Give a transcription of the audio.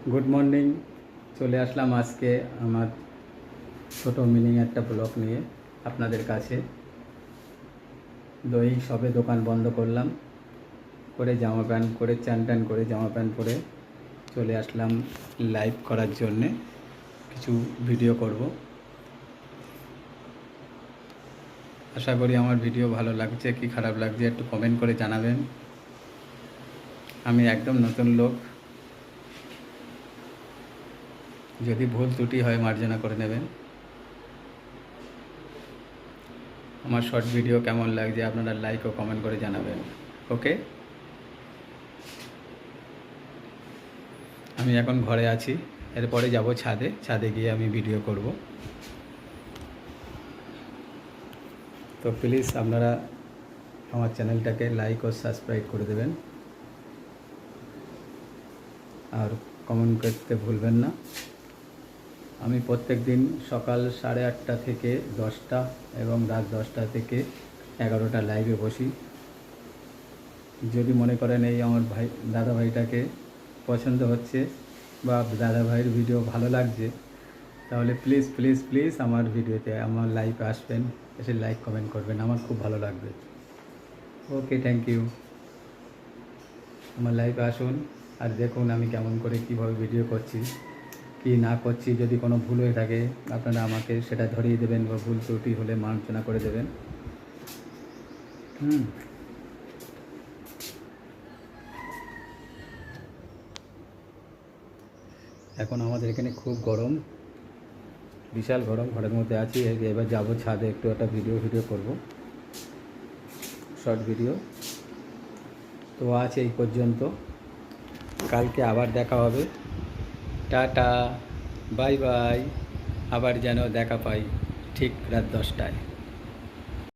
Good morning. চলে আসলাম আজকে আমার ছোটো মিনি একটা ব্লগ নিয়ে আপনাদের কাছে। এই সবে দোকান বন্ধ করলাম, করে জামা প্যান্ট করে চান টান করে জামা প্যান্ট পরে চলে আসলাম লাইভ করার জন্যে, কিছু ভিডিও করব। আশা করি আমার ভিডিও ভালো লাগছে কি খারাপ লাগছে একটু কমেন্ট করে জানাবেন। আমি একদম নতুন লোক, যদি ভুল ত্রুটি হয় মার্জনা করে নেবেন। আমার শর্ট ভিডিও কেমন লাগছে আপনারা লাইক ও কমেন্ট করে জানাবেন। ওকে, আমি এখন ঘরে আছি, এরপরে যাব ছাদে গিয়ে আমি ভিডিও করব। তো প্লিজ আপনারা আমার চ্যানেলটাকে লাইক ও সাবস্ক্রাইব করে দেবেন, আর কমেন্ট করতে ভুলবেন না। আমি প্রত্যেক দিন সকাল 8:30 থেকে 10টা এবং রাত 10টা থেকে 11টা লাইভে বসি। যদি মনে করেন এই আমার দাদা ভাইটাকে পছন্দ হচ্ছে বা দাদা ভাইয়ের ভিডিও ভালো লাগছে, তাহলে প্লিজ প্লিজ প্লিজ আমার ভিডিওতে আমার লাইভে আসবেন, এসে লাইক কমেন্ট করবেন, আমার খুব ভালো লাগবে। ওকে, থ্যাংক ইউ। আমার লাইভে আসুন আর দেখুন আমি কেমন করে কীভাবে ভিডিও করছি, কি না করছি। যদি কোনো ভুল হয়ে থাকে আপনারা আমাকে সেটা ধরিয়ে দেবেন বা ভুল ত্রুটি হলে মার্জনা করে দেবেন। এখন আমাদের এখানে খুব গরম, বিশাল গরম, ঘরের মধ্যে আছি। এবার যাবো ছাদে, একটু একটা ভিডিও করব, শর্ট ভিডিও। তো আজ এই পর্যন্ত, কালকে আবার দেখা হবে। Tata, bye bye. আবার যেন দেখা পাই ঠিক রাত 10টায়।